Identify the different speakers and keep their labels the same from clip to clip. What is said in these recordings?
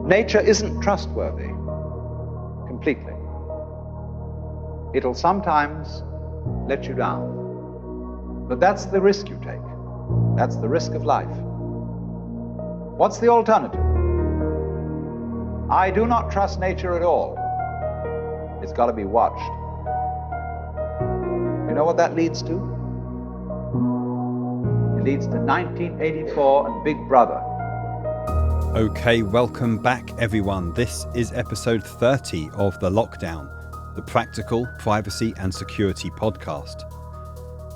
Speaker 1: Nature isn't trustworthy completely. It'll sometimes let you down. But that's the risk you take. That's the risk of life. What's the alternative? I do not trust nature at all. It's got to be watched. You know what that leads to? It leads to 1984 and Big Brother.
Speaker 2: Okay, welcome back everyone. This is episode 30 of The Lockdown, the Practical Privacy and Security podcast.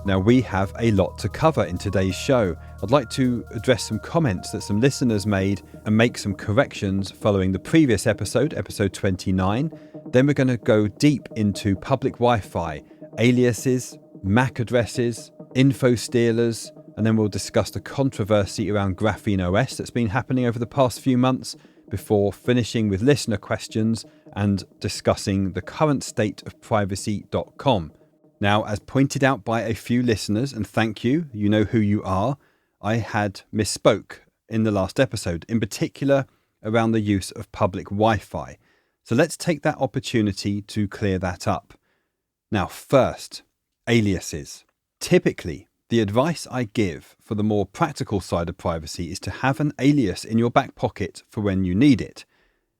Speaker 2: Now, we have a lot to cover in today's show. I'd like to address some comments that some listeners made and make some corrections following the previous episode, episode 29. Then we're going to go deep into public Wi-Fi, aliases, MAC addresses, infostealers, and then we'll discuss the controversy around Graphene OS that's been happening over the past few months before finishing with listener questions and discussing the current state of privacy.com. Now, as pointed out by a few listeners, and thank you, you know who you are, I had misspoke in the last episode, in particular around the use of public Wi-Fi. So let's take that opportunity to clear that up. Now, first, aliases. Typically, the advice I give for the more practical side of privacy is to have an alias in your back pocket for when you need it.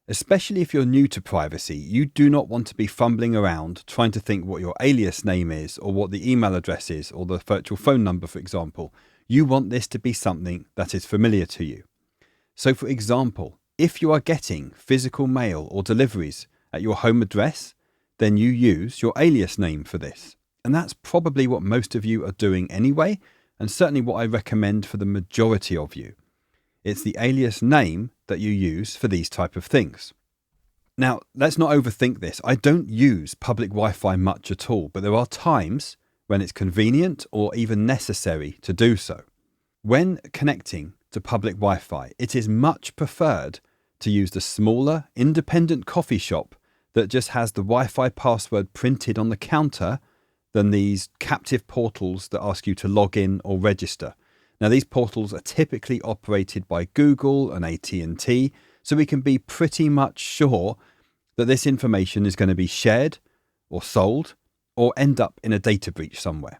Speaker 2: Especially if you're new to privacy, you do not want to be fumbling around trying to think what your alias name is or what the email address is or the virtual phone number, for example. You want this to be something that is familiar to you. So, for example, if you are getting physical mail or deliveries at your home address, then you use your alias name for this. And that's probably what most of you are doing anyway, and certainly what I recommend for the majority of you. It's the alias name that you use for these type of things. Now, let's not overthink this. I don't use public Wi-Fi much at all, but there are times when it's convenient or even necessary to do so. When connecting to public Wi-Fi, it is much preferred to use the smaller, independent coffee shop that just has the Wi-Fi password printed on the counter than these captive portals that ask you to log in or register. Now, these portals are typically operated by Google and AT&T, so we can be pretty much sure that this information is going to be shared or sold or end up in a data breach somewhere.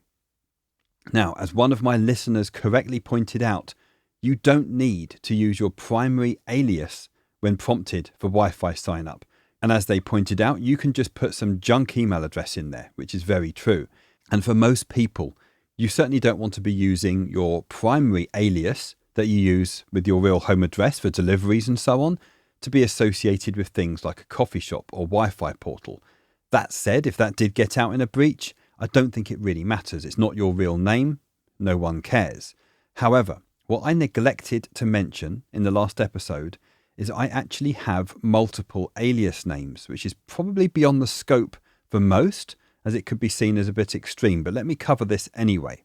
Speaker 2: Now, as one of my listeners correctly pointed out, you don't need to use your primary alias when prompted for Wi-Fi sign-up. And as they pointed out, you can just put some junk email address in there, which is very true. And for most people, you certainly don't want to be using your primary alias that you use with your real home address for deliveries and so on to be associated with things like a coffee shop or Wi-Fi portal. That said, if that did get out in a breach, I don't think it really matters. It's not your real name. No one cares. However, what I neglected to mention in the last episode is I actually have multiple alias names, which is probably beyond the scope for most, as it could be seen as a bit extreme, but let me cover this anyway.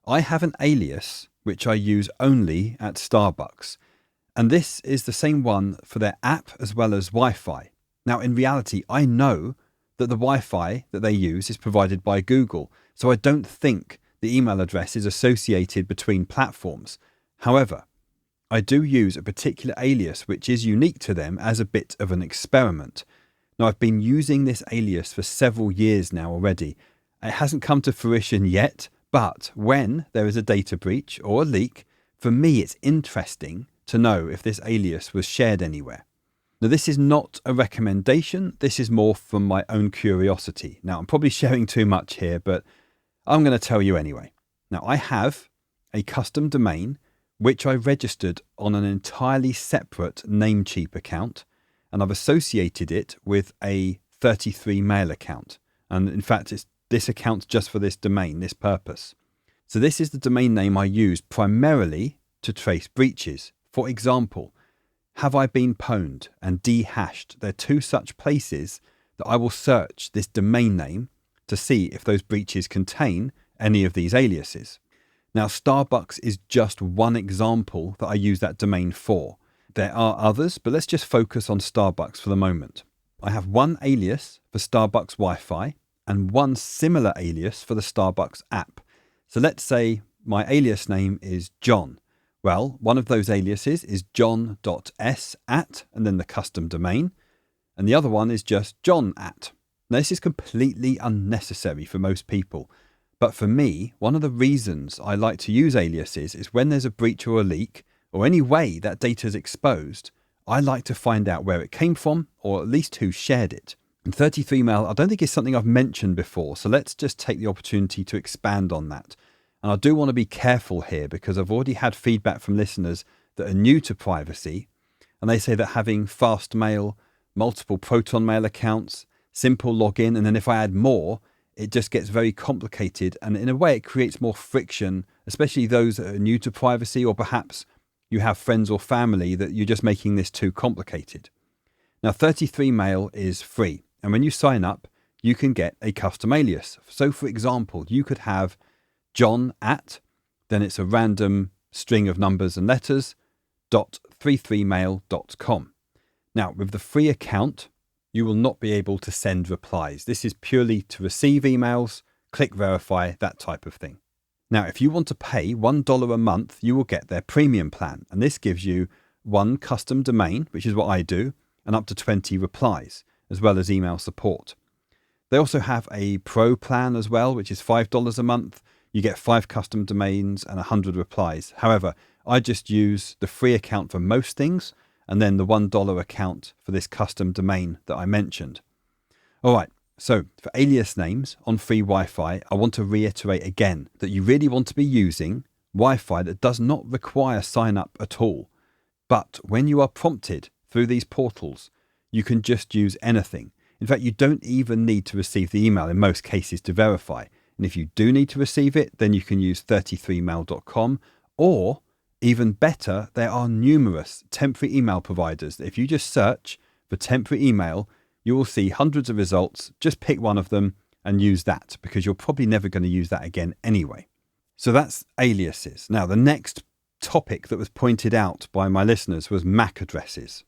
Speaker 2: I have an alias which I use only at Starbucks, and this is the same one for their app as well as Wi-Fi. Now, in reality, I know that the Wi-Fi that they use is provided by Google, so I don't think the email address is associated between platforms. However, I do use a particular alias which is unique to them as a bit of an experiment. Now, I've been using this alias for several years now already. It hasn't come to fruition yet, but when there is a data breach or a leak, for me it's interesting to know if this alias was shared anywhere. Now, this is not a recommendation. This is more from my own curiosity. Now, I'm probably sharing too much here, but I'm going to tell you anyway. Now, I have a custom domain which I registered on an entirely separate Namecheap account, and I've associated it with a 33 mail account. And in fact, it's this account just for this domain, this purpose. So this is the domain name I use primarily to trace breaches. For example, have I been pwned and dehashed? They're two such places that I will search this domain name to see if those breaches contain any of these aliases. Now, Starbucks is just one example that I use that domain for. There are others, but let's just focus on Starbucks for the moment. I have one alias for Starbucks Wi-Fi and one similar alias for the Starbucks app. So let's say my alias name is John. Well, one of those aliases is john.s@ and then the custom domain, and the other one is just john@. Now, this is completely unnecessary for most people, but for me, one of the reasons I like to use aliases is when there's a breach or a leak, or any way that data is exposed, I like to find out where it came from, or at least who shared it. And 33mail, I don't think is something I've mentioned before, so let's just take the opportunity to expand on that. And I do want to be careful here because I've already had feedback from listeners that are new to privacy, and they say that having fast mail, multiple Proton Mail accounts, simple login, and then if I add more, it just gets very complicated, and in a way it creates more friction, especially those that are new to privacy, or perhaps you have friends or family that you're just making this too complicated. Now, 33mail is free, and when you sign up, you can get a custom alias. So, for example, you could have john@, then it's a random string of numbers and letters, .33mail.com. Now, with the free account, you will not be able to send replies. This is purely to receive emails, click verify, that type of thing. Now, if you want to pay $1 a month, you will get their premium plan. And this gives you one custom domain, which is what I do, and up to 20 replies, as well as email support. They also have a pro plan as well, which is $5 a month. You get 5 custom domains and 100 replies. However, I just use the free account for most things, and then the $1 account for this custom domain that I mentioned. All right, so for alias names on free Wi-Fi, I want to reiterate again that you really want to be using Wi-Fi that does not require sign up at all. But when you are prompted through these portals, you can just use anything. In fact, you don't even need to receive the email in most cases to verify. And if you do need to receive it, then you can use 33mail.com, or even better, there are numerous temporary email providers. If you just search for temporary email, you will see hundreds of results. Just pick one of them and use that, because you're probably never going to use that again anyway. So that's aliases. Now, the next topic that was pointed out by my listeners was MAC addresses.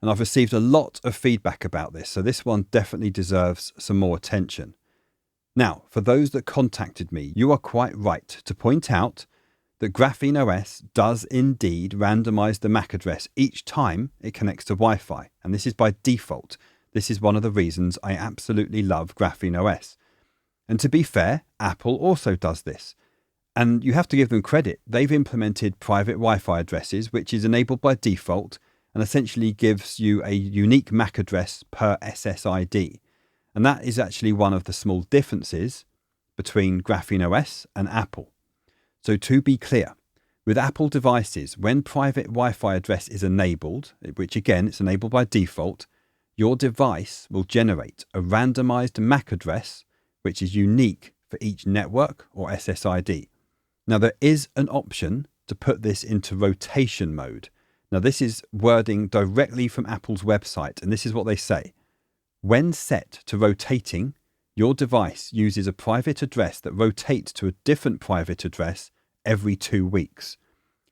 Speaker 2: And I've received a lot of feedback about this, so this one definitely deserves some more attention. Now, for those that contacted me, you are quite right to point out that Graphene OS does indeed randomize the MAC address each time it connects to Wi-Fi, and this is by default. This is one of the reasons I absolutely love Graphene OS. And to be fair, Apple also does this. And you have to give them credit. They've implemented private Wi-Fi addresses, which is enabled by default, and essentially gives you a unique MAC address per SSID. And that is actually one of the small differences between Graphene OS and Apple. So to be clear, with Apple devices, when private Wi-Fi address is enabled, which again, it's enabled by default, your device will generate a randomized MAC address, which is unique for each network or SSID. Now, there is an option to put this into rotation mode. Now, this is wording directly from Apple's website, and this is what they say. When set to rotating, your device uses a private address that rotates to a different private address every 2 weeks.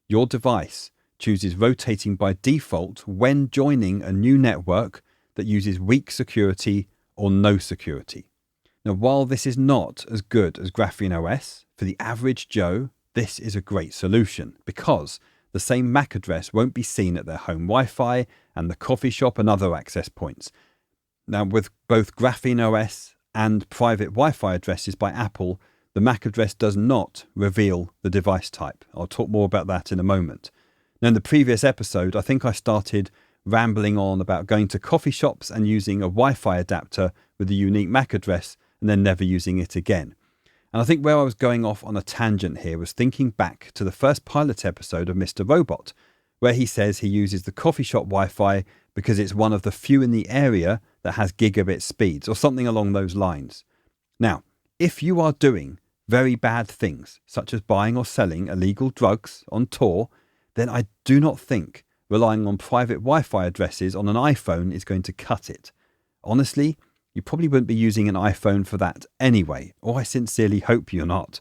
Speaker 2: Your device chooses rotating by default when joining a new network that uses weak security or no security. Now, while this is not as good as Graphene OS, for the average Joe, this is a great solution because the same MAC address won't be seen at their home Wi-Fi and the coffee shop and other access points. Now, with both Graphene OS and private Wi-Fi addresses by Apple, the MAC address does not reveal the device type. I'll talk more about that in a moment. Now, in the previous episode, I think I started rambling on about going to coffee shops and using a Wi-Fi adapter with a unique MAC address and then never using it again. And I think where I was going off on a tangent here was thinking back to the first pilot episode of Mr. Robot, where he says he uses the coffee shop Wi-Fi because it's one of the few in the area that has gigabit speeds or something along those lines. Now, if you are doing very bad things, such as buying or selling illegal drugs on tour, then I do not think relying on private Wi-Fi addresses on an iPhone is going to cut it. Honestly, you probably wouldn't be using an iPhone for that anyway, or I sincerely hope you're not.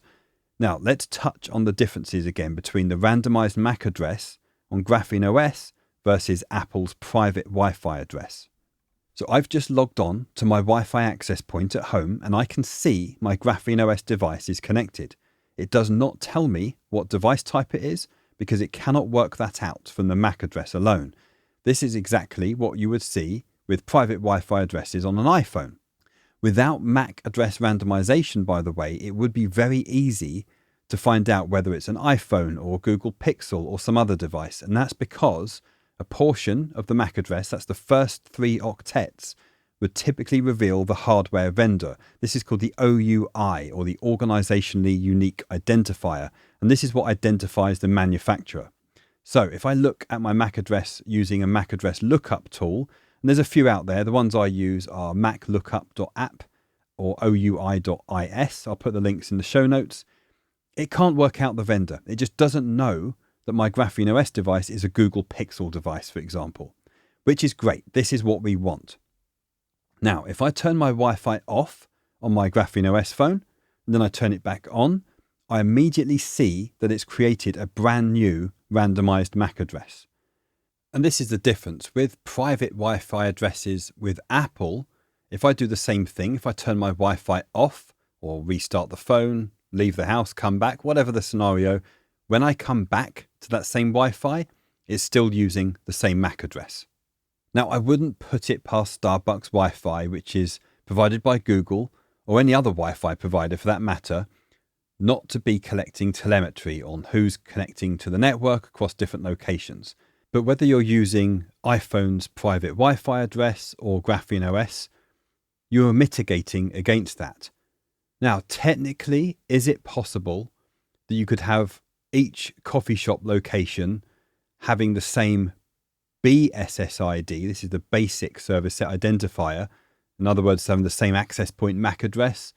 Speaker 2: Now, let's touch on the differences again between the randomized MAC address on Graphene OS versus Apple's private Wi-Fi address. So I've just logged on to my Wi-Fi access point at home and I can see my Graphene OS device is connected. It does not tell me what device type it is, because it cannot work that out from the MAC address alone. This is exactly what you would see with private Wi-Fi addresses on an iPhone. Without MAC address randomization, by the way, it would be very easy to find out whether it's an iPhone or Google Pixel or some other device. And that's because a portion of the MAC address, that's the first 3 octets, would typically reveal the hardware vendor. This is called the OUI, or the Organizationally Unique Identifier. And this is what identifies the manufacturer. So if I look at my MAC address using a MAC address lookup tool, and there's a few out there, the ones I use are maclookup.app or OUI.is. I'll put the links in the show notes. It can't work out the vendor. It just doesn't know that my GrapheneOS device is a Google Pixel device, for example, which is great. This is what we want. Now, if I turn my Wi-Fi off on my GrapheneOS phone, and then I turn it back on, I immediately see that it's created a brand new randomized MAC address. And this is the difference with private Wi-Fi addresses with Apple. If I do the same thing, if I turn my Wi-Fi off or restart the phone, leave the house, come back, whatever the scenario, when I come back to that same Wi-Fi, it's still using the same MAC address. Now, I wouldn't put it past Starbucks Wi-Fi, which is provided by Google or any other Wi-Fi provider for that matter, not to be collecting telemetry on who's connecting to the network across different locations. But whether you're using iPhone's private Wi-Fi address or GrapheneOS, you are mitigating against that. Now, technically, is it possible that you could have each coffee shop location having the same BSSID? This is the basic service set identifier. In other words, having the same access point MAC address.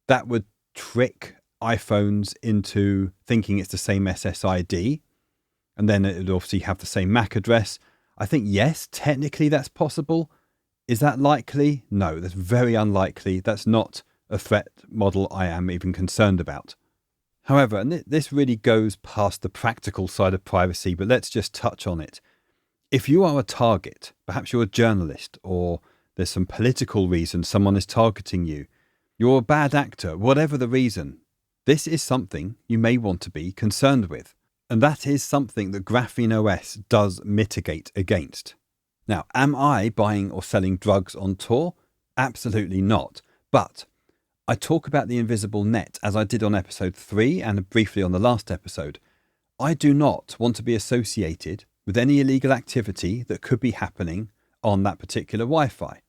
Speaker 2: That would trick iPhones into thinking it's the same SSID. And then it would obviously have the same MAC address. I think, yes, technically that's possible. Is that likely? No, that's very unlikely. That's not a threat model I am even concerned about. However, and this really goes past the practical side of privacy, but let's just touch on it. If you are a target, perhaps you're a journalist, or there's some political reason someone is targeting you, you're a bad actor, whatever the reason, this is something you may want to be concerned with. And that is something that GrapheneOS does mitigate against. Now, am I buying or selling drugs on Tor? Absolutely not. But I talk about the invisible net, as I did on episode 3 and briefly on the last episode. I do not want to be associated with any illegal activity that could be happening on that particular Wi-Fi.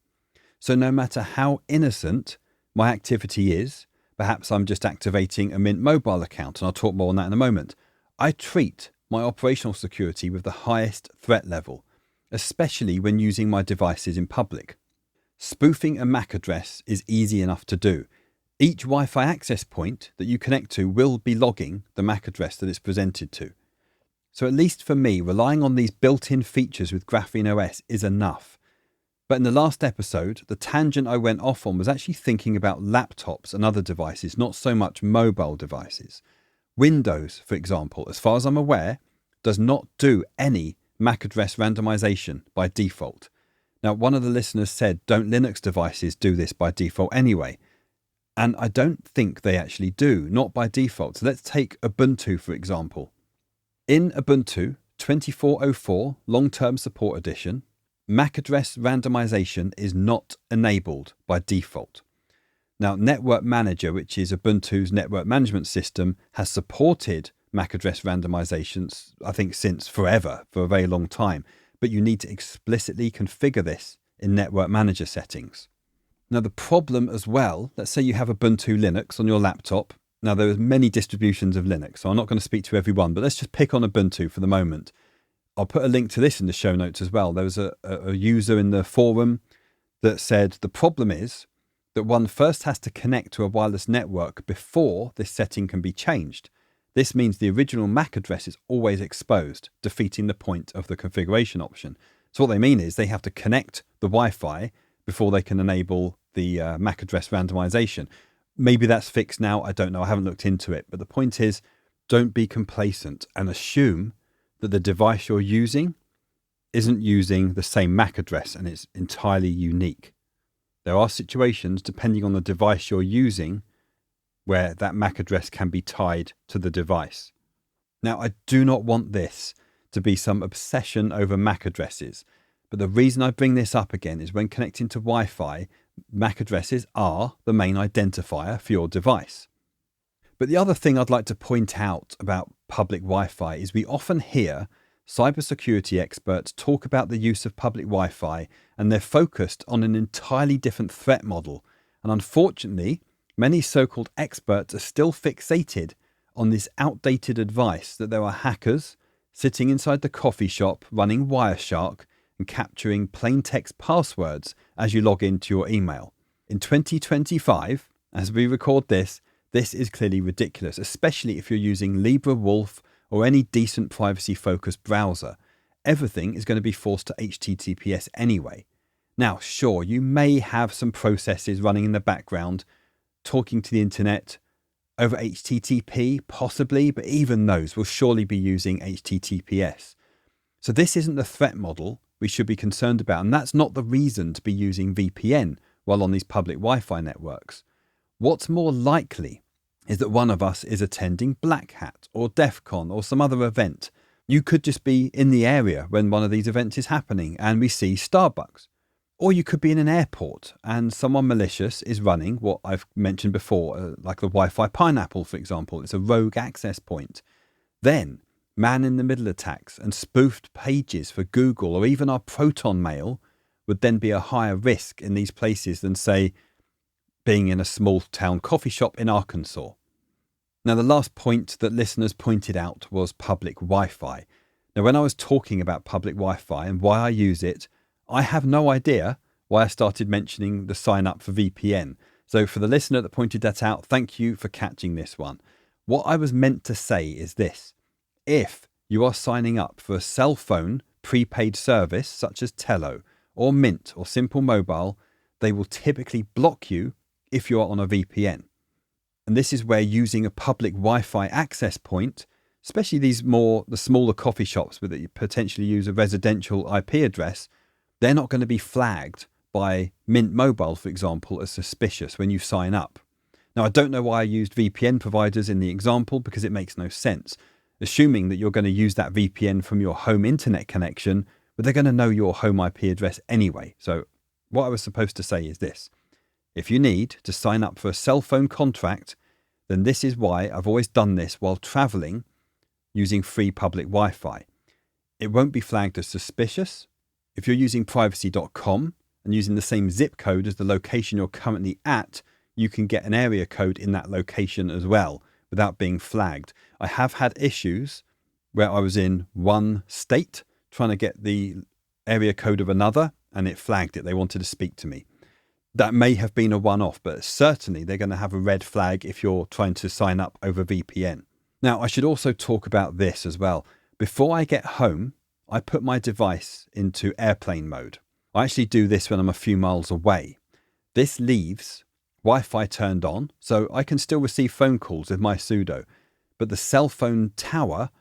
Speaker 2: So no matter how innocent my activity is, perhaps I'm just activating a Mint mobile account, and I'll talk more on that in a moment, I treat my operational security with the highest threat level, especially when using my devices in public. Spoofing a MAC address is easy enough to do. Each Wi-Fi access point that you connect to will be logging the MAC address that it's presented to. So at least for me, relying on these built-in features with GrapheneOS is enough. But in the last episode, the tangent I went off on was actually thinking about laptops and other devices, not so much mobile devices. Windows, for example, as far as I'm aware, does not do any MAC address randomization by default. Now, one of the listeners said, don't Linux devices do this by default anyway? And I don't think they actually do, not by default. So let's take Ubuntu, for example. In Ubuntu 24.04 Long-Term Support Edition, MAC address randomization is not enabled by default. Now, Network Manager, which is Ubuntu's network management system, has supported MAC address randomizations, I think, since forever, for a very long time. But you need to explicitly configure this in Network Manager settings. Now, the problem as well, let's say you have Ubuntu Linux on your laptop. Now, there are many distributions of Linux, so I'm not going to speak to every one, but let's just pick on Ubuntu for the moment. I'll put a link to this in the show notes as well. There was a user in the forum that said the problem is that one first has to connect to a wireless network before this setting can be changed. This means the original MAC address is always exposed, defeating the point of the configuration option. So what they mean is they have to connect the Wi-Fi before they can enable the MAC address randomization. Maybe that's fixed now. I don't know. I haven't looked into it. But the point is, don't be complacent and assume that the device you're using isn't using the same MAC address and it's entirely unique. There are situations, depending on the device you're using, where that MAC address can be tied to the device. Now, I do not want this to be some obsession over MAC addresses, but the reason I bring this up again is when connecting to Wi-Fi, MAC addresses are the main identifier for your device. But the other thing I'd like to point out about public Wi-Fi is we often hear cybersecurity experts talk about the use of public Wi-Fi, and they're focused on an entirely different threat model. And unfortunately, many so-called experts are still fixated on this outdated advice that there are hackers sitting inside the coffee shop running Wireshark and capturing plain text passwords as you log into your email. In 2025, as we record this is clearly ridiculous, especially if you're using LibreWolf or any decent privacy-focused browser. Everything is going to be forced to HTTPS anyway. Now, sure, you may have some processes running in the background, talking to the internet over HTTP, possibly, but even those will surely be using HTTPS. So this isn't the threat model we should be concerned about, and that's not the reason to be using VPN while on these public Wi-Fi networks. What's more likely is that one of us is attending Black Hat or DEF CON or some other event. You could just be in the area when one of these events is happening and we see Starbucks. Or you could be in an airport and someone malicious is running what I've mentioned before, like the Wi-Fi Pineapple, for example. It's a rogue access point. Then man-in-the-middle attacks and spoofed pages for Google or even our Proton mail would then be a higher risk in these places than, say, being in a small town coffee shop in Arkansas. Now, the last point that listeners pointed out was public Wi-Fi. Now, when I was talking about public Wi-Fi and why I use it, I have no idea why I started mentioning the sign up for VPN. So for the listener that pointed that out, thank you for catching this one. What I was meant to say is this: if you are signing up for a cell phone prepaid service such as Tello or Mint or Simple Mobile, they will typically block you if you are on a VPN. And this is where using a public Wi-Fi access point, especially the smaller coffee shops where you potentially use a residential IP address, they're not going to be flagged by Mint Mobile, for example, as suspicious when you sign up. Now, I don't know why I used VPN providers in the example because it makes no sense, assuming that you're going to use that VPN from your home internet connection, but they're going to know your home IP address anyway. So what I was supposed to say is this: if you need to sign up for a cell phone contract, then this is why I've always done this while traveling using free public Wi-Fi. It won't be flagged as suspicious. If you're using privacy.com and using the same zip code as the location you're currently at, you can get an area code in that location as well without being flagged. I have had issues where I was in one state trying to get the area code of another and it flagged it. They wanted to speak to me. That may have been a one-off, but certainly they're going to have a red flag if you're trying to sign up over VPN. Now, I should also talk about this as well. Before I get home, I put my device into airplane mode. I actually do this when I'm a few miles away. This leaves Wi-Fi turned on, so I can still receive phone calls with my sudo, but the cell phone tower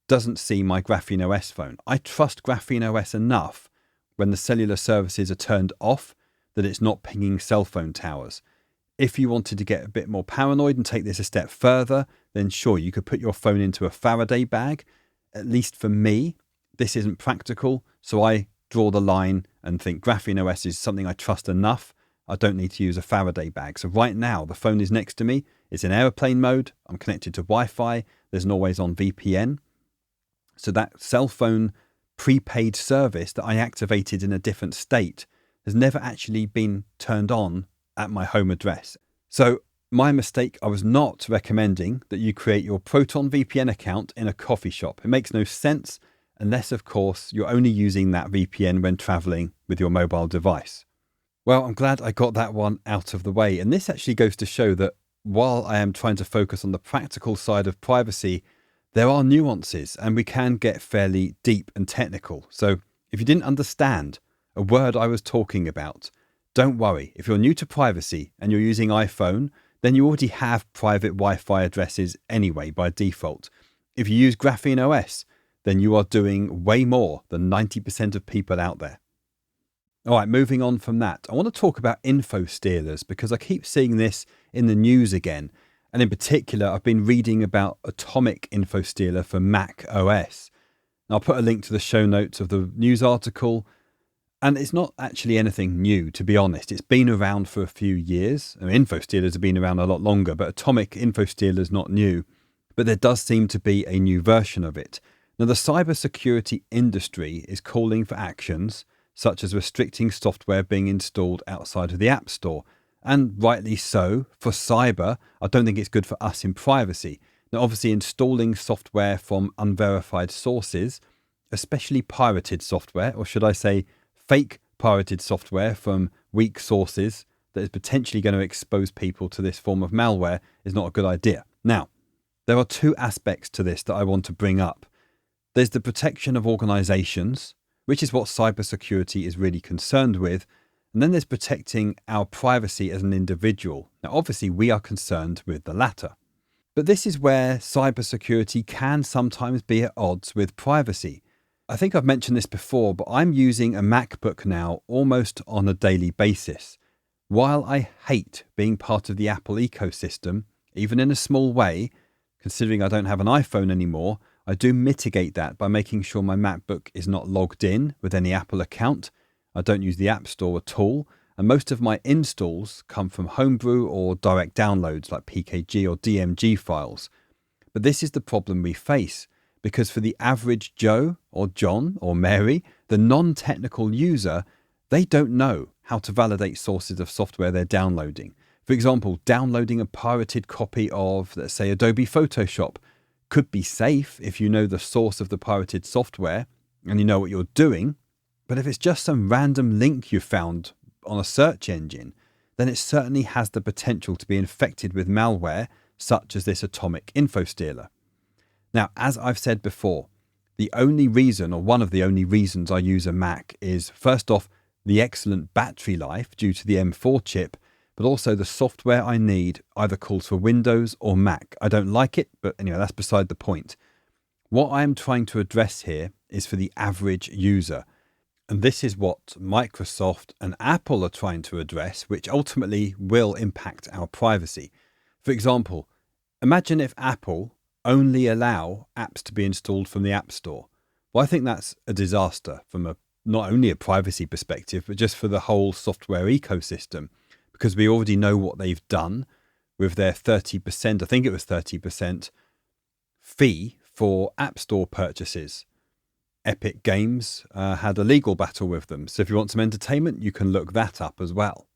Speaker 2: doesn't see my GrapheneOS phone. I trust GrapheneOS enough when the cellular services are turned off that it's not pinging cell phone towers. If you wanted to get a bit more paranoid and take this a step further, then sure, you could put your phone into a Faraday bag. At least for me, this isn't practical, so I draw the line and think GrapheneOS is something I trust enough. I don't need to use a Faraday bag. So right now, the phone is next to me. It's in airplane mode. I'm connected to Wi-Fi. There's an always-on VPN. So that cell phone prepaid service that I activated in a different state has never actually been turned on at my home address. So my mistake, I was not recommending that you create your Proton VPN account in a coffee shop. It makes no sense unless, of course, you're only using that VPN when traveling with your mobile device. Well, I'm glad I got that one out of the way. And this actually goes to show that while I am trying to focus on the practical side of privacy, there are nuances and we can get fairly deep and technical. So if you didn't understand a word I was talking about, don't worry. If you're new to privacy and you're using iPhone, then you already have private Wi-Fi addresses anyway by default. If you use Graphene OS, then you are doing way more than 90% of people out there. All right, moving on from that, I want to talk about infostealers because I keep seeing this in the news again. And in particular, I've been reading about Atomic InfoStealer for macOS. And I'll put a link to the show notes of the news article. And it's not actually anything new, to be honest. It's been around for a few years. I mean, InfoStealers have been around a lot longer, but Atomic InfoStealer is not new. But there does seem to be a new version of it. Now, the cybersecurity industry is calling for actions such as restricting software being installed outside of the App Store. And rightly so. For cyber, I don't think it's good for us in privacy. Now, obviously, installing software from unverified sources, especially pirated software, or should I say fake pirated software from weak sources that is potentially going to expose people to this form of malware, is not a good idea. Now, there are two aspects to this that I want to bring up. There's the protection of organizations, which is what cybersecurity is really concerned with. And then there's protecting our privacy as an individual. Now, obviously, we are concerned with the latter. But this is where cybersecurity can sometimes be at odds with privacy. I think I've mentioned this before, but I'm using a MacBook now almost on a daily basis. While I hate being part of the Apple ecosystem, even in a small way, considering I don't have an iPhone anymore, I do mitigate that by making sure my MacBook is not logged in with any Apple account. I don't use the App Store at all, and most of my installs come from homebrew or direct downloads like PKG or DMG files. But this is the problem we face, because for the average Joe or John or Mary, the non-technical user, they don't know how to validate sources of software they're downloading. For example, downloading a pirated copy of, let's say, Adobe Photoshop could be safe if you know the source of the pirated software and you know what you're doing. But if it's just some random link you found on a search engine, then it certainly has the potential to be infected with malware, such as this Atomic InfoStealer. Now, as I've said before, the only reason, or one of the only reasons I use a Mac is, first off, the excellent battery life due to the M4 chip, but also the software I need either calls for Windows or Mac. I don't like it, but anyway, that's beside the point. What I am trying to address here is for the average user. And this is what Microsoft and Apple are trying to address, which ultimately will impact our privacy. For example, imagine if Apple only allow apps to be installed from the App Store. Well, I think that's a disaster from not only a privacy perspective, but just for the whole software ecosystem, because we already know what they've done with their 30%, I think it was 30% fee for App Store purchases. Epic Games had a legal battle with them. So if you want some entertainment, you can look that up as well.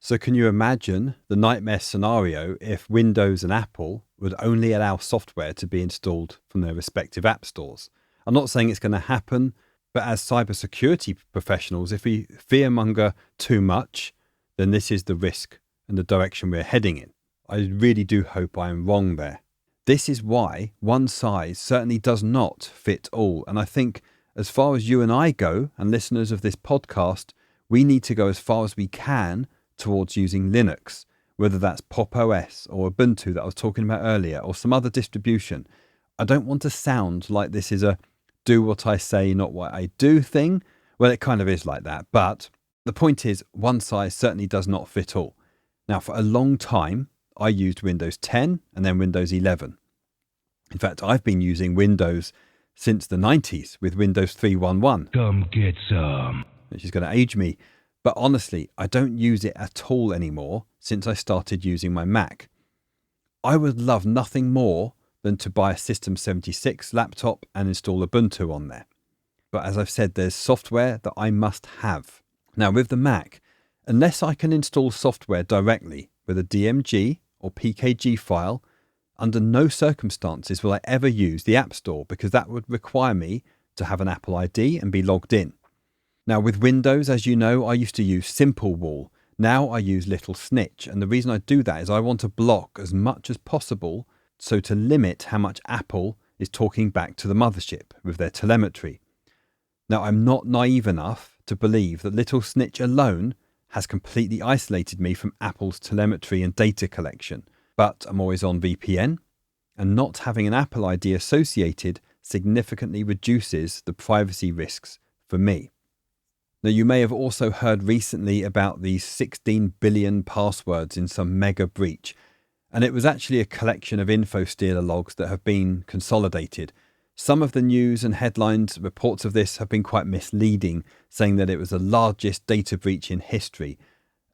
Speaker 2: So can you imagine the nightmare scenario if Windows and Apple would only allow software to be installed from their respective app stores? I'm not saying it's going to happen, but as cybersecurity professionals, if we fearmonger too much, then this is the risk and the direction we're heading in. I really do hope I am wrong there. This is why one size certainly does not fit all. And I think as far as you and I go, and listeners of this podcast, we need to go as far as we can towards using Linux, whether that's Pop! OS or Ubuntu that I was talking about earlier, or some other distribution. I don't want to sound like this is a do what I say, not what I do thing. Well, it kind of is like that. But the point is, one size certainly does not fit all. Now, for a long time, I used Windows 10 and then Windows 11. In fact, I've been using Windows since the 90s with Windows 3.1.1.
Speaker 3: Come get some.
Speaker 2: Which is going to age me. But honestly, I don't use it at all anymore since I started using my Mac. I would love nothing more than to buy a System 76 laptop and install Ubuntu on there. But as I've said, there's software that I must have. Now with the Mac, unless I can install software directly with a DMG or PKG file, under no circumstances will I ever use the App Store, because that would require me to have an Apple ID and be logged in. Now with Windows, as you know, I used to use SimpleWall. Now I use Little Snitch, and the reason I do that is I want to block as much as possible, so to limit how much Apple is talking back to the mothership with their telemetry. Now I'm not naive enough to believe that Little Snitch alone has completely isolated me from Apple's telemetry and data collection, but I'm always on VPN, and not having an Apple ID associated significantly reduces the privacy risks for me. Now, you may have also heard recently about these 16 billion passwords in some mega breach. And it was actually a collection of infostealer logs that have been consolidated. Some of the news and headlines reports of this have been quite misleading, saying that it was the largest data breach in history.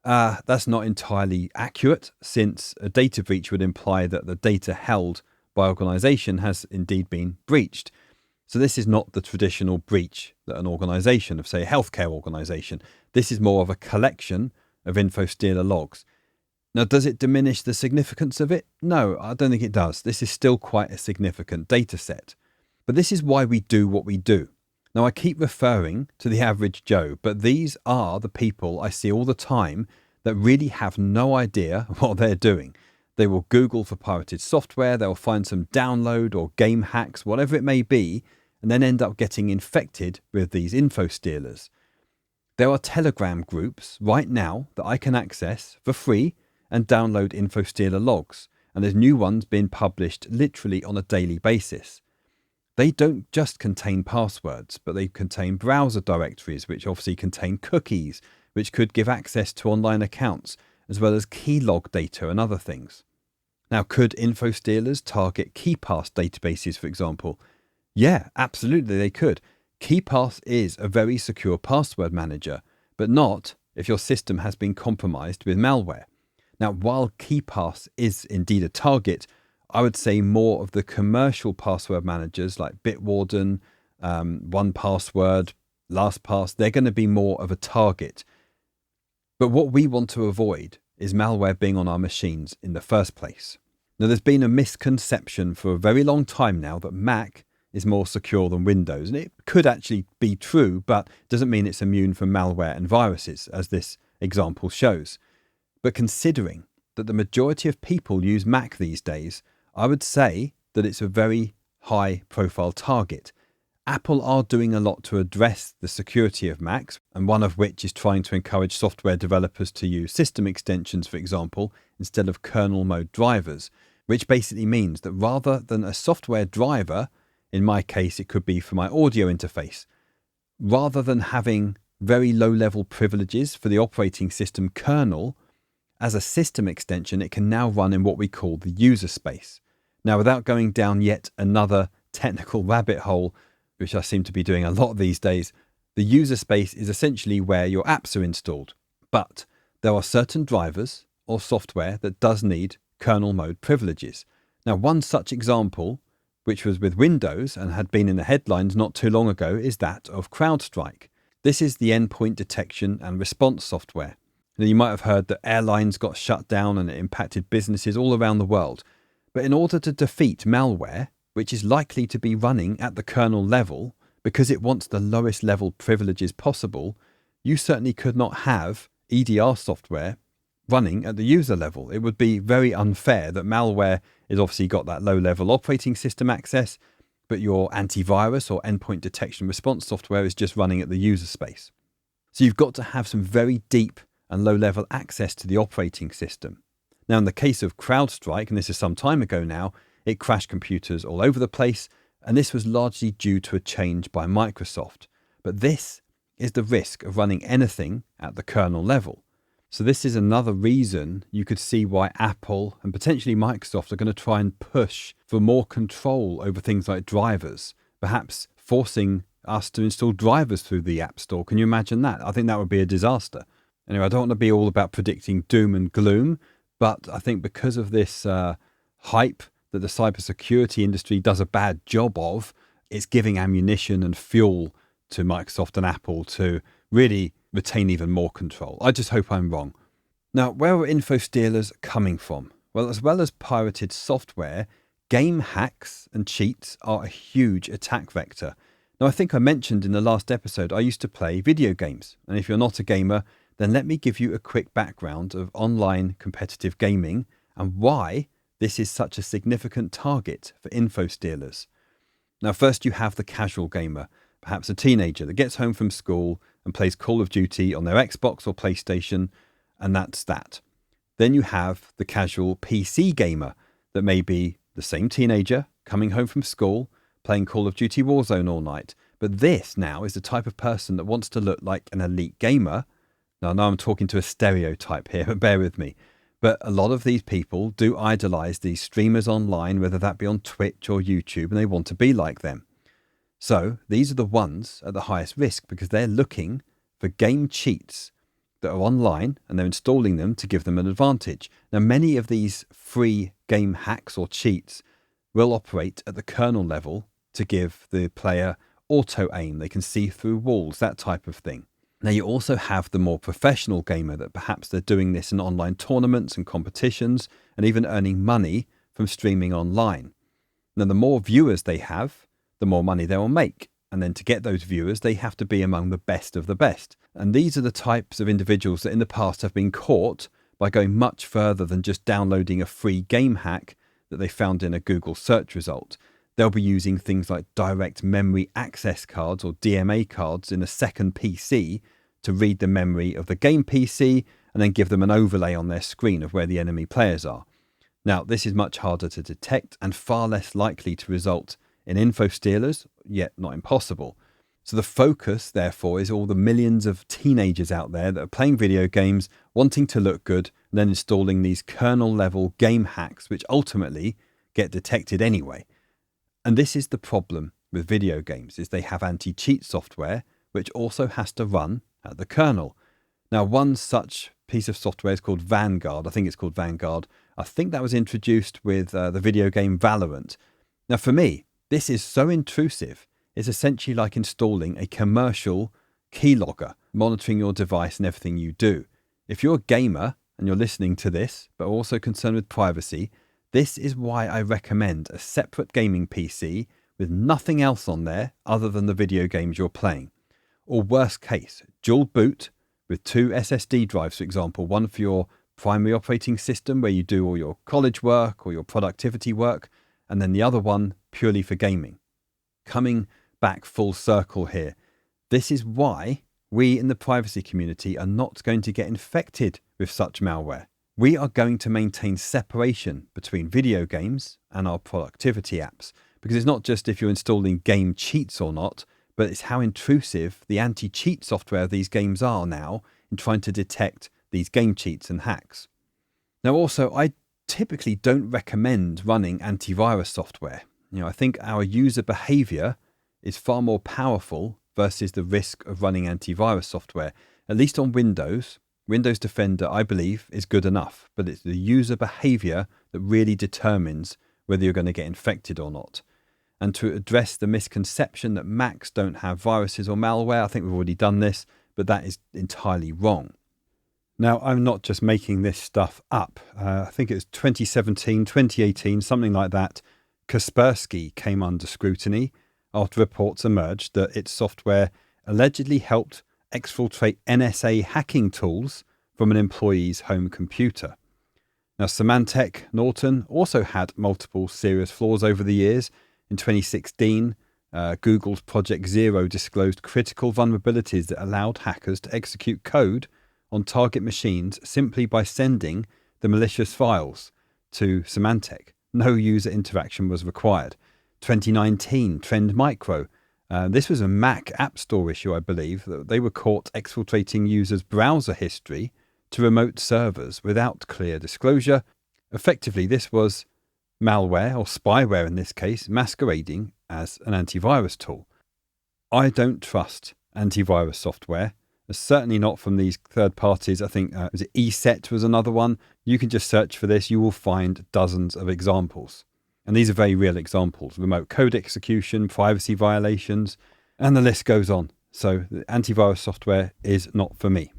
Speaker 2: That's not entirely accurate, since a data breach would imply that the data held by organisation has indeed been breached. So this is not the traditional breach that an organisation of, say, a healthcare organisation. This is more of a collection of infostealer logs. Now, does it diminish the significance of it? No, I don't think it does. This is still quite a significant data set. But this is why we do what we do. Now, I keep referring to the average Joe, but these are the people I see all the time that really have no idea what they're doing. They will Google for pirated software, they'll find some download or game hacks, whatever it may be, and then end up getting infected with these infostealers. There are Telegram groups right now that I can access for free and download infostealer logs, and there's new ones being published literally on a daily basis. They don't just contain passwords, but they contain browser directories, which obviously contain cookies, which could give access to online accounts, as well as keylog data and other things. Now, could infostealers target KeePass databases, for example? Yeah, absolutely they could. KeePass is a very secure password manager, but not if your system has been compromised with malware. Now, while KeePass is indeed a target, I would say more of the commercial password managers like Bitwarden, 1Password, LastPass, they're going to be more of a target. But what we want to avoid is malware being on our machines in the first place. Now, there's been a misconception for a very long time now that Mac is more secure than Windows, and it could actually be true, but it doesn't mean it's immune from malware and viruses, as this example shows. But considering that the majority of people use Mac these days, I would say that it's a very high-profile target. Apple are doing a lot to address the security of Macs, and one of which is trying to encourage software developers to use system extensions, for example, instead of kernel mode drivers, which basically means that rather than a software driver, in my case it could be for my audio interface, rather than having very low-level privileges for the operating system kernel, as a system extension it can now run in what we call the user space. Now, without going down yet another technical rabbit hole, which I seem to be doing a lot these days, the user space is essentially where your apps are installed. But there are certain drivers or software that does need kernel mode privileges. Now, one such example, which was with Windows and had been in the headlines not too long ago, is that of CrowdStrike. This is the endpoint detection and response software. Now, you might have heard that airlines got shut down and it impacted businesses all around the world. But in order to defeat malware, which is likely to be running at the kernel level because it wants the lowest level privileges possible, you certainly could not have EDR software running at the user level. It would be very unfair that malware is obviously got that low level operating system access, but your antivirus or endpoint detection response software is just running at the user space. So you've got to have some very deep and low level access to the operating system. Now, in the case of CrowdStrike, and this is some time ago now, it crashed computers all over the place, and this was largely due to a change by Microsoft. But this is the risk of running anything at the kernel level. So this is another reason you could see why Apple and potentially Microsoft are going to try and push for more control over things like drivers, perhaps forcing us to install drivers through the App Store. Can you imagine that? I think that would be a disaster. Anyway, I don't want to be all about predicting doom and gloom, but I think because of this hype that the cybersecurity industry does a bad job of, it's giving ammunition and fuel to Microsoft and Apple to really retain even more control. I just hope I'm wrong. Now, where are infostealers coming from? Well, as well as pirated software, game hacks and cheats are a huge attack vector. Now, I think I mentioned in the last episode I used to play video games, and if you're not a gamer, then let me give you a quick background of online competitive gaming and why this is such a significant target for infostealers. Now, first you have the casual gamer, perhaps a teenager that gets home from school and plays Call of Duty on their Xbox or PlayStation, and that's that. Then you have the casual PC gamer that may be the same teenager coming home from school, playing Call of Duty Warzone all night. But this now is the type of person that wants to look like an elite gamer. Now, I know I'm talking to a stereotype here, but bear with me. But a lot of these people do idolize these streamers online, whether that be on Twitch or YouTube, and they want to be like them. So these are the ones at the highest risk because they're looking for game cheats that are online and they're installing them to give them an advantage. Now, many of these free game hacks or cheats will operate at the kernel level to give the player auto aim. They can see through walls, that type of thing. Now, you also have the more professional gamer that perhaps they're doing this in online tournaments and competitions and even earning money from streaming online. Now, the more viewers they have, the more money they will make. And then to get those viewers, they have to be among the best of the best. And these are the types of individuals that in the past have been caught by going much further than just downloading a free game hack that they found in a Google search result. They'll be using things like direct memory access cards or DMA cards in a second PC to read the memory of the game PC and then give them an overlay on their screen of where the enemy players are. Now, this is much harder to detect and far less likely to result in infostealers, yet not impossible. So the focus, therefore, is all the millions of teenagers out there that are playing video games, wanting to look good, and then installing these kernel-level game hacks, which ultimately get detected anyway. And this is the problem with video games, is they have anti-cheat software, which also has to run at the kernel. Now, one such piece of software is called Vanguard. I think it's called Vanguard. I think that was introduced with the video game Valorant. Now, for me, this is so intrusive. It's essentially like installing a commercial keylogger, monitoring your device and everything you do. If you're a gamer and you're listening to this, but also concerned with privacy, this is why I recommend a separate gaming PC with nothing else on there other than the video games you're playing. Or worst case, dual boot with 2 SSD drives, for example, one for your primary operating system where you do all your college work or your productivity work, and then the other one purely for gaming. Coming back full circle here, this is why we in the privacy community are not going to get infected with such malware. We are going to maintain separation between video games and our productivity apps, because it's not just if you're installing game cheats or not, but it's how intrusive the anti-cheat software of these games are now in trying to detect these game cheats and hacks. Now also, I typically don't recommend running antivirus software. I think our user behavior is far more powerful versus the risk of running antivirus software. At least on Windows, Windows Defender, I believe, is good enough, but it's the user behavior that really determines whether you're going to get infected or not. And to address the misconception that Macs don't have viruses or malware, I think we've already done this, but that is entirely wrong. Now, I'm not just making this stuff up. I think it was 2017, 2018, something like that. Kaspersky came under scrutiny after reports emerged that its software allegedly helped exfiltrate NSA hacking tools from an employee's home computer. Now, Symantec Norton also had multiple serious flaws over the years. In 2016, Google's Project Zero disclosed critical vulnerabilities that allowed hackers to execute code on target machines simply by sending the malicious files to Symantec. No user interaction was required. 2019, Trend Micro. This was a Mac App Store issue, I believe. They were caught exfiltrating users' browser history to remote servers without clear disclosure. Effectively, this was malware, or spyware in this case, masquerading as an antivirus tool. I don't trust antivirus software, certainly not from these third parties. I think was it ESET was another one. You can just search for this. You will find dozens of examples. And these are very real examples. Remote code execution, privacy violations, and the list goes on. So the antivirus software is not for me.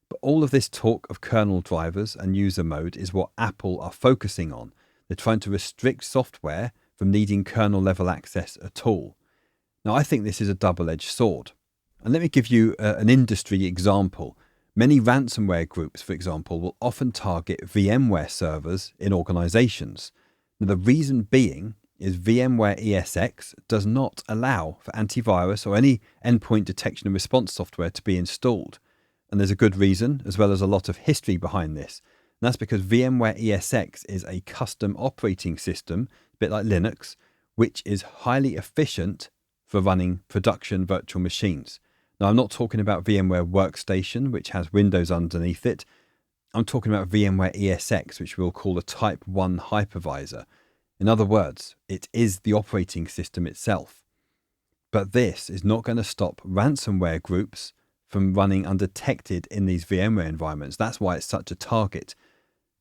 Speaker 2: But all of this talk of kernel drivers and user mode is what Apple are focusing on. They're trying to restrict software from needing kernel level access at all. Now, I think this is a double-edged sword. And let me give you an industry example. Many ransomware groups, for example, will often target VMware servers in organizations. Now, the reason being is VMware ESX does not allow for antivirus or any endpoint detection and response software to be installed. And there's a good reason, as well as a lot of history behind this. And that's because VMware ESX is a custom operating system, a bit like Linux, which is highly efficient for running production virtual machines. Now, I'm not talking about VMware Workstation, which has Windows underneath it. I'm talking about VMware ESX, which we'll call a Type 1 hypervisor. In other words, it is the operating system itself. But this is not going to stop ransomware groups from running undetected in these VMware environments. That's why it's such a target.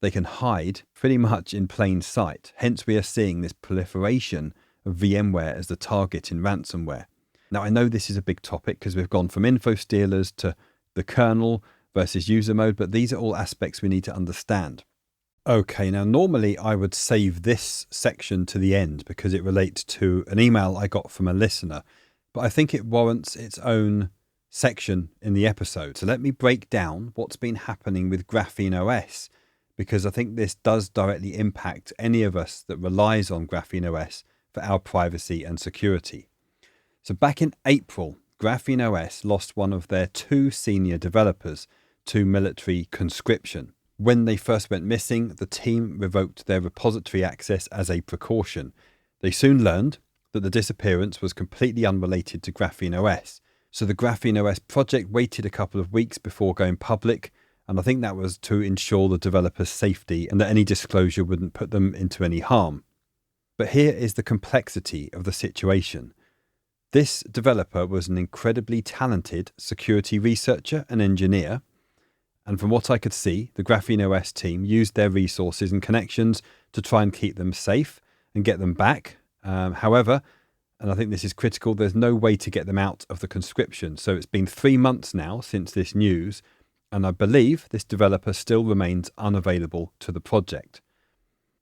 Speaker 2: They can hide pretty much in plain sight. Hence, we are seeing this proliferation of VMware as the target in ransomware. Now, I know this is a big topic because we've gone from infostealers to the kernel versus user mode, but these are all aspects we need to understand. Okay, now normally I would save this section to the end because it relates to an email I got from a listener, but I think it warrants its own section in the episode. So let me break down what's been happening with Graphene OS, because I think this does directly impact any of us that relies on Graphene OS for our privacy and security. So back in April, Graphene OS lost one of their 2 senior developers to military conscription. When they first went missing, the team revoked their repository access as a precaution. They soon learned that the disappearance was completely unrelated to Graphene OS. So the Graphene OS project waited a couple of weeks before going public, and I think that was to ensure the developers' safety and that any disclosure wouldn't put them into any harm. But here is the complexity of the situation. This developer was an incredibly talented security researcher and engineer, and from what I could see, the Graphene OS team used their resources and connections to try and keep them safe and get them back. However, and I think this is critical, there's no way to get them out of the conscription. So it's been 3 months now since this news, and I believe this developer still remains unavailable to the project.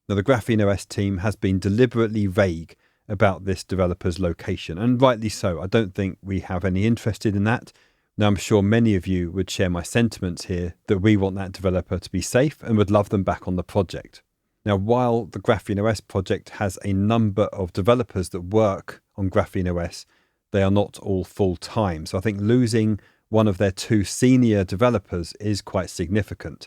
Speaker 2: Now, the Graphene OS team has been deliberately vague about this developer's location, and rightly so. I don't think we have any interest in that. Now, I'm sure many of you would share my sentiments here that we want that developer to be safe and would love them back on the project. Now, while the Graphene OS project has a number of developers that work on Graphene OS, they are not all full-time. So I think losing one of their 2 senior developers is quite significant.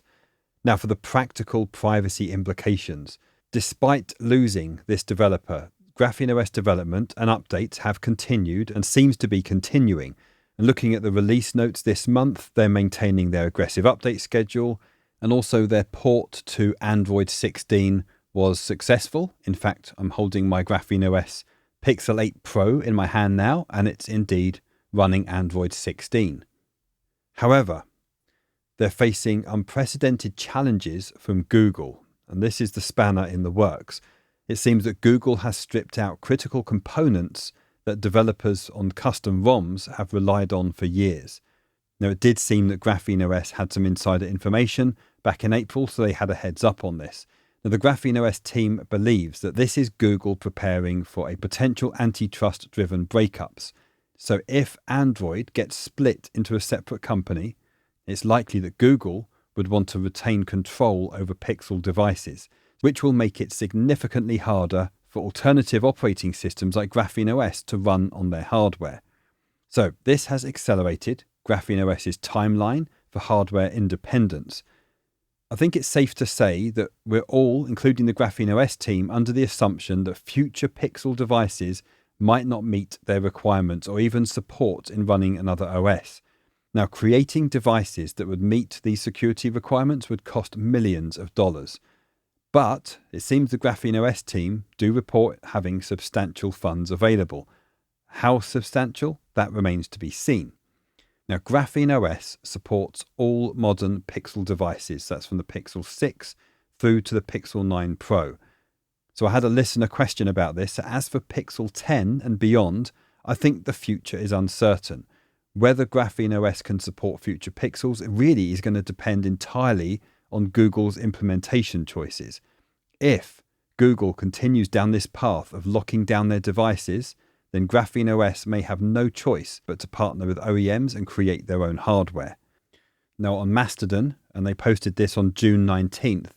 Speaker 2: Now, for the practical privacy implications, despite losing this developer, Graphene OS development and updates have continued and seems to be continuing. And looking at the release notes this month, they're maintaining their aggressive update schedule, and also their port to Android 16 was successful. In fact, I'm holding my Graphene OS Pixel 8 Pro in my hand now, and it's indeed running Android 16. However, they're facing unprecedented challenges from Google, and this is the spanner in the works. It seems that Google has stripped out critical components that developers on custom ROMs have relied on for years. Now, it did seem that Graphene OS had some insider information back in April, so they had a heads up on this. Now, the Graphene OS team believes that this is Google preparing for a potential antitrust-driven breakups. So if Android gets split into a separate company, it's likely that Google would want to retain control over Pixel devices, which will make it significantly harder for alternative operating systems like Graphene OS to run on their hardware. So this has accelerated Graphene OS's timeline for hardware independence. I think it's safe to say that we're all, including the Graphene OS team, under the assumption that future Pixel devices might not meet their requirements or even support in running another OS. Now, creating devices that would meet these security requirements would cost millions of dollars. But it seems the Graphene OS team do report having substantial funds available. How substantial? That remains to be seen. Now, Graphene OS supports all modern Pixel devices. That's from the Pixel 6 through to the Pixel 9 Pro. So I had a listener question about this. As for Pixel 10 and beyond, I think the future is uncertain. Whether Graphene OS can support future Pixels really is going to depend entirely on Google's implementation choices. If Google continues down this path of locking down their devices, then Graphene OS may have no choice but to partner with OEMs and create their own hardware. Now, on Mastodon, and they posted this on June 19th,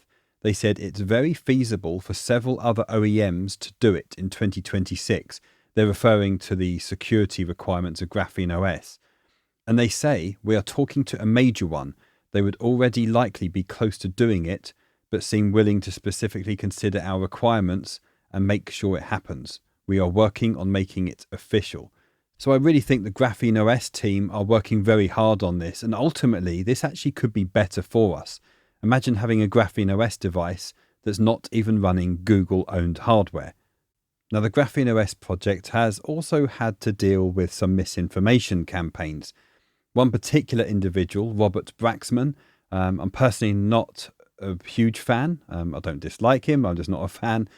Speaker 2: they said it's very feasible for several other OEMs to do it in 2026. They're referring to the security requirements of Graphene OS. And they say, we are talking to a major one. They would already likely be close to doing it, but seem willing to specifically consider our requirements and make sure it happens. We are working on making it official. So I really think the Graphene OS team are working very hard on this, and ultimately this actually could be better for us. Imagine having a Graphene OS device that's not even running Google-owned hardware. Now, the Graphene OS project has also had to deal with some misinformation campaigns. One particular individual, Robert Braxman, I'm personally not a huge fan. I don't dislike him, I'm just not a fan.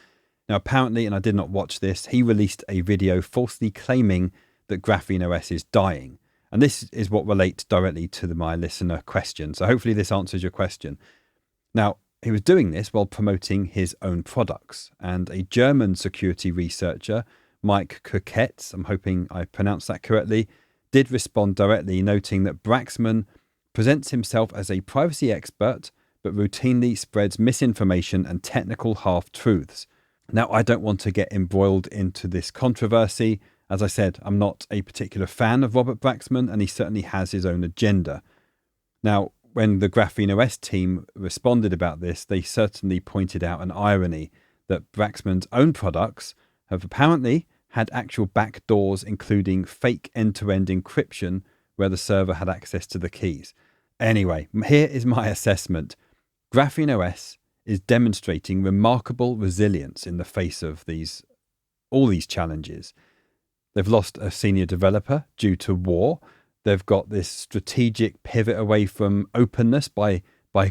Speaker 2: Now, apparently, and I did not watch this, he released a video falsely claiming that Graphene OS is dying. And this is what relates directly to my listener question. So hopefully this answers your question. Now, he was doing this while promoting his own products. And a German security researcher, Mike Koketz, I'm hoping I pronounced that correctly, did respond directly, noting that Braxman presents himself as a privacy expert, but routinely spreads misinformation and technical half-truths. Now, I don't want to get embroiled into this controversy. As I said, I'm not a particular fan of Robert Braxman, and he certainly has his own agenda. Now, when the Graphene OS team responded about this, they certainly pointed out an irony that Braxman's own products have apparently had actual backdoors, including fake end-to-end encryption, where the server had access to the keys. Anyway, here is my assessment. Graphene OS is demonstrating remarkable resilience in the face of all these challenges. They've lost a senior developer due to war. They've got this strategic pivot away from openness by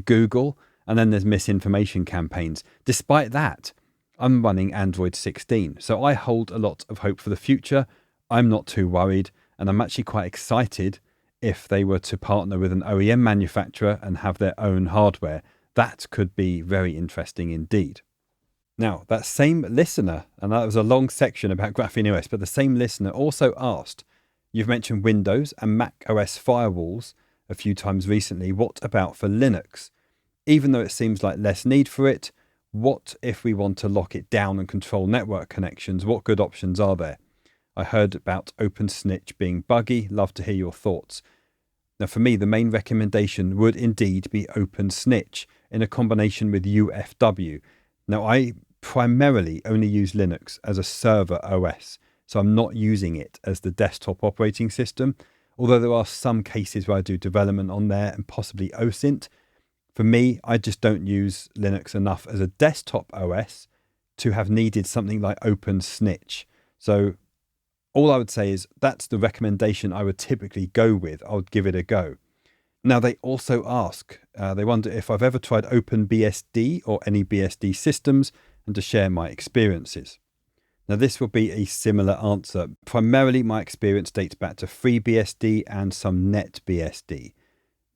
Speaker 2: Google, and then there's misinformation campaigns. Despite that, I'm running Android 16, so I hold a lot of hope for the future. I'm not too worried, and I'm actually quite excited if they were to partner with an OEM manufacturer and have their own hardware. That could be very interesting indeed. Now, that same listener, and that was a long section about Graphene OS, but the same listener also asked, you've mentioned Windows and macOS firewalls a few times recently. What about for Linux? Even though it seems like less need for it, what if we want to lock it down and control network connections? What good options are there? I heard about OpenSnitch being buggy. Love to hear your thoughts. Now, for me, the main recommendation would indeed be OpenSnitch in a combination with UFW. Now, I primarily only use Linux as a server OS, so I'm not using it as the desktop operating system, although there are some cases where I do development on there and possibly OSINT. For me, I just don't use Linux enough as a desktop OS to have needed something like OpenSnitch. So all I would say is that's the recommendation I would typically go with. I would give it a go. Now, they also ask, they wonder if I've ever tried OpenBSD or any BSD systems and to share my experiences. Now, this will be a similar answer. Primarily, my experience dates back to FreeBSD and some NetBSD.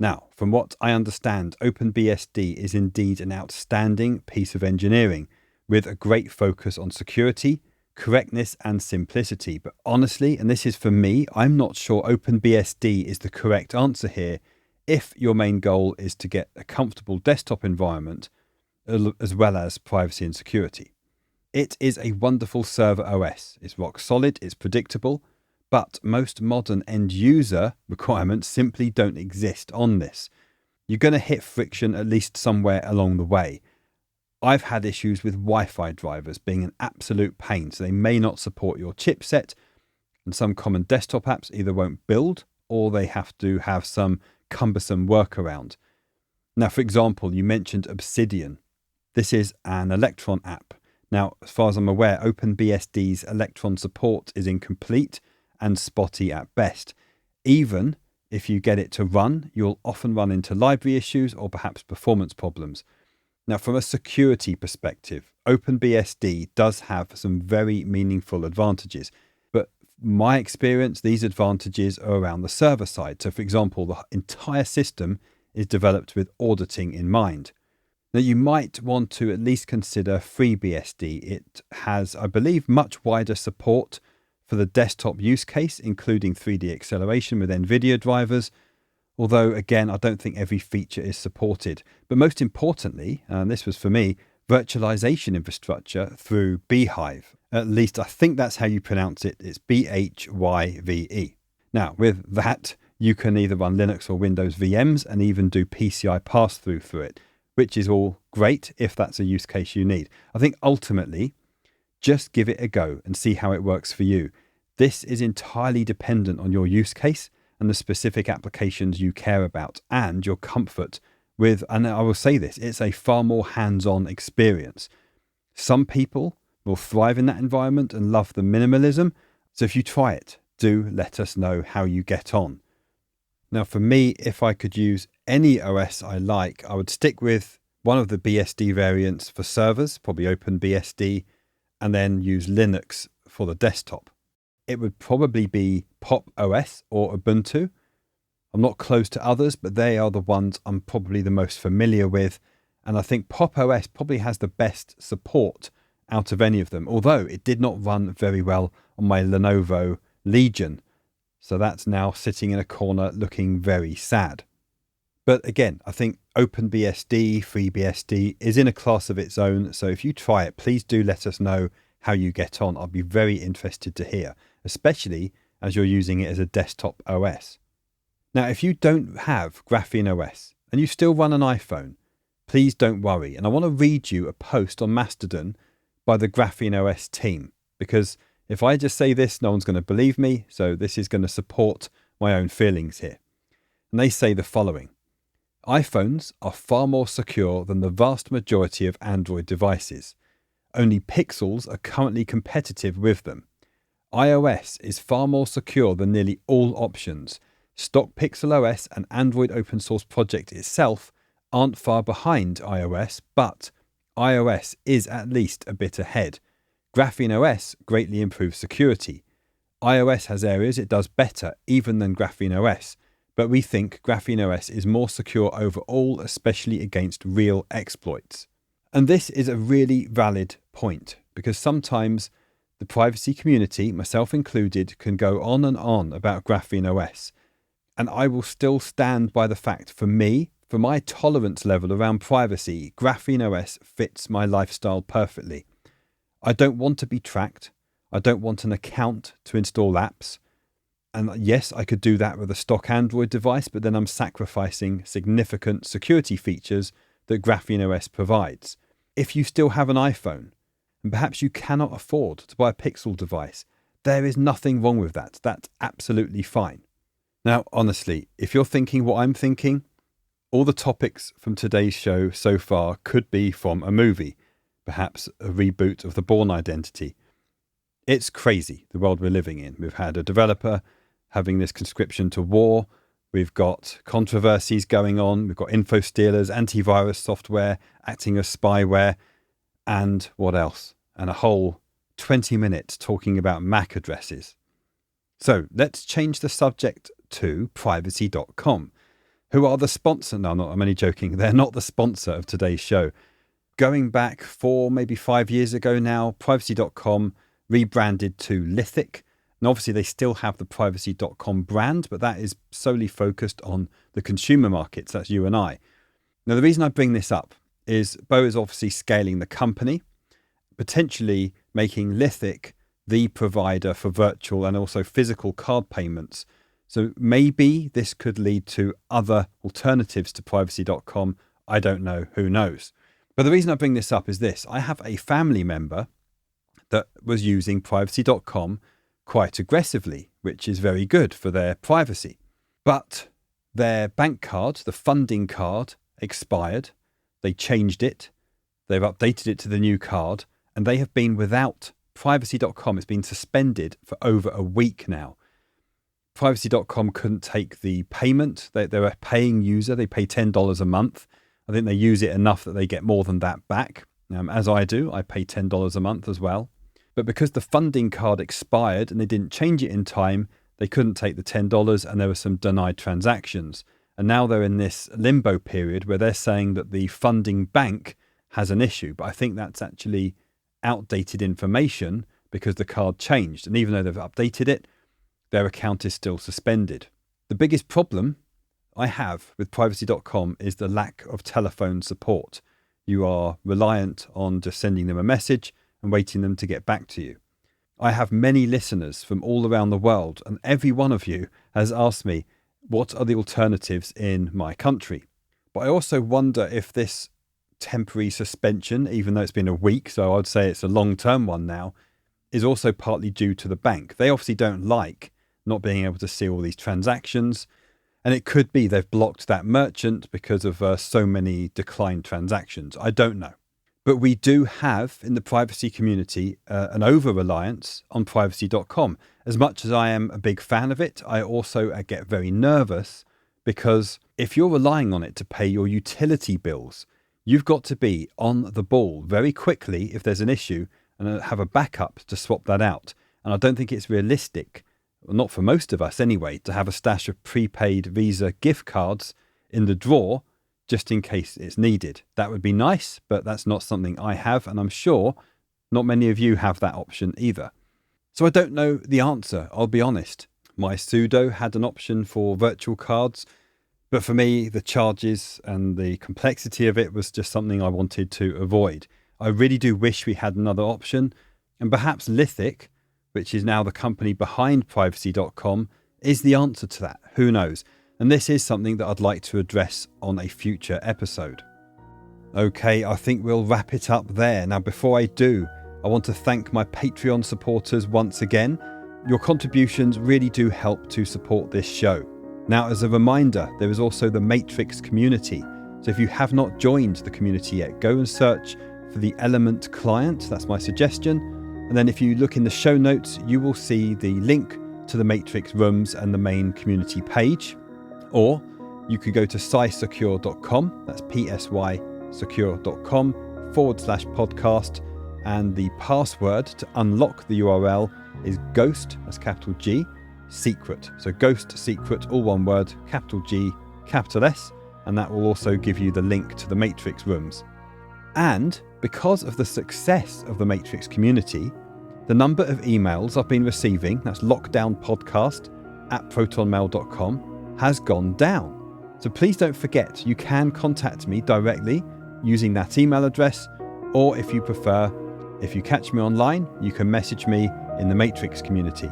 Speaker 2: Now, from what I understand, OpenBSD is indeed an outstanding piece of engineering with a great focus on security, correctness and simplicity. But honestly, and this is for me, I'm not sure OpenBSD is the correct answer here if your main goal is to get a comfortable desktop environment as well as privacy and security. It is a wonderful server OS. It's rock solid, it's predictable, but most modern end user requirements simply don't exist on this. You're going to hit friction at least somewhere along the way. I've had issues with Wi-Fi drivers being an absolute pain, so they may not support your chipset, and some common desktop apps either won't build or they have to have some cumbersome workaround. Now, for example, you mentioned Obsidian. This is an Electron app. Now, as far as I'm aware, OpenBSD's Electron support is incomplete and spotty at best. Even if you get it to run, you'll often run into library issues or perhaps performance problems. Now, from a security perspective, OpenBSD does have some very meaningful advantages. But my experience, these advantages are around the server side. So, for example, the entire system is developed with auditing in mind. Now, you might want to at least consider FreeBSD. It has, I believe, much wider support for the desktop use case, including 3D acceleration with NVIDIA drivers, although, again, I don't think every feature is supported. But most importantly, and this was for me, virtualization infrastructure through Beehive. At least I think that's how you pronounce it. It's BHYVE. Now, with that, you can either run Linux or Windows VMs and even do PCI pass-through through it, which is all great if that's a use case you need. I think ultimately, just give it a go and see how it works for you. This is entirely dependent on your use case and the specific applications you care about and your comfort and I will say this, it's a far more hands-on experience. Some people will thrive in that environment and love the minimalism. So if you try it, do let us know how you get on. Now, for me, if I could use any OS I like, I would stick with one of the BSD variants for servers, probably OpenBSD, and then use Linux for the desktop. It would probably be Pop! OS or Ubuntu. I'm not close to others, but they are the ones I'm probably the most familiar with. And I think Pop! OS probably has the best support out of any of them, although it did not run very well on my Lenovo Legion. So that's now sitting in a corner looking very sad. But again, I think OpenBSD, FreeBSD is in a class of its own. So if you try it, please do let us know how you get on. I'll be very interested to hear, especially as you're using it as a desktop OS. Now, if you don't have GrapheneOS and you still run an iPhone, please don't worry. And I want to read you a post on Mastodon by the GrapheneOS team, because if I just say this, no one's going to believe me. So this is going to support my own feelings here. And they say the following: iPhones are far more secure than the vast majority of Android devices. Only Pixels are currently competitive with them. iOS is far more secure than nearly all options. Stock Pixel OS and Android open source project itself aren't far behind iOS, but iOS is at least a bit ahead. GrapheneOS greatly improves security. iOS has areas it does better even than GrapheneOS, but we think GrapheneOS is more secure overall, especially against real exploits. And this is a really valid point, because sometimes the privacy community, myself included, can go on and on about GrapheneOS. And I will still stand by the fact, for me, for my tolerance level around privacy, GrapheneOS fits my lifestyle perfectly. I don't want to be tracked. I don't want an account to install apps. And yes, I could do that with a stock Android device, but then I'm sacrificing significant security features that GrapheneOS provides. If you still have an iPhone, and perhaps you cannot afford to buy a Pixel device, there is nothing wrong with that. That's absolutely fine. Now, honestly, if you're thinking what I'm thinking, all the topics from today's show so far could be from a movie, perhaps a reboot of The Bourne Identity. It's crazy, the world we're living in. We've had a developer having this conscription to war. We've got controversies going on. We've got infostealers, antivirus software acting as spyware, and what else? And a whole 20 minutes talking about MAC addresses. So let's change the subject to privacy.com, who are the sponsor. No, I'm only joking. They're not the sponsor of today's show. Going back 4, maybe 5 years ago now, privacy.com rebranded to Lithic. And obviously they still have the privacy.com brand, but that is solely focused on the consumer markets. That's you and I. Now, the reason I bring this up is Bo is obviously scaling the company, potentially making Lithic the provider for virtual and also physical card payments. So maybe this could lead to other alternatives to privacy.com. I don't know. Who knows? But the reason I bring this up is this. I have a family member that was using privacy.com quite aggressively, which is very good for their privacy. But their bank card, the funding card, expired. They changed it. They've updated it to the new card, and they have been without privacy.com. It's been suspended for over a week now. Privacy.com couldn't take the payment. They're a paying user. They pay $10 a month. I think they use it enough that they get more than that back. As I do, I pay $10 a month as well. But because the funding card expired and they didn't change it in time, they couldn't take the $10 and there were some denied transactions. And now they're in this limbo period where they're saying that the funding bank has an issue. But I think that's actually outdated information because the card changed. And even though they've updated it, their account is still suspended. The biggest problem I have with privacy.com is the lack of telephone support. You are reliant on just sending them a message and waiting them to get back to you. I have many listeners from all around the world, and every one of you has asked me, what are the alternatives in my country? But I also wonder if this temporary suspension, even though it's been a week, so I'd say it's a long-term one now, is also partly due to the bank. They obviously don't like not being able to see all these transactions. And it could be they've blocked that merchant because of so many declined transactions. I don't know. But we do have in the privacy community an over-reliance on privacy.com. As much as I am a big fan of it, I also get very nervous because if you're relying on it to pay your utility bills, you've got to be on the ball very quickly if there's an issue and have a backup to swap that out. And I don't think it's realistic, not for most of us anyway, to have a stash of prepaid Visa gift cards in the drawer just in case it's needed. That would be nice, but that's not something I have, and I'm sure not many of you have that option either. So I don't know the answer, I'll be honest. My sudo had an option for virtual cards, but for me, the charges and the complexity of it was just something I wanted to avoid. I really do wish we had another option, and perhaps Lithic, which is now the company behind privacy.com, is the answer to that. Who knows? And this is something that I'd like to address on a future episode. Okay, I think we'll wrap it up there. Now, before I do, I want to thank my Patreon supporters once again. Your contributions really do help to support this show. Now, as a reminder, there is also the Matrix community. So if you have not joined the community yet, go and search for the Element client. That's my suggestion. And then if you look in the show notes, you will see the link to the Matrix rooms and the main community page. Or you could go to psysecure.com, that's psysecure.com/podcast, and the password to unlock the URL is ghost, that's capital G, secret. So ghost secret, all one word, capital G, capital S, and that will also give you the link to the Matrix rooms. And because of the success of the Matrix community, the number of emails I've been receiving, that's lockdownpodcast@protonmail.com, has gone down. So please don't forget, you can contact me directly using that email address, or if you prefer, if you catch me online, you can message me in the Matrix community.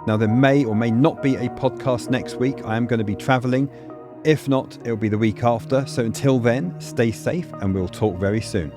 Speaker 2: Now, there may or may not be a podcast next week. I am going to be traveling. If not, it'll be the week after. So until then, stay safe and we'll talk very soon.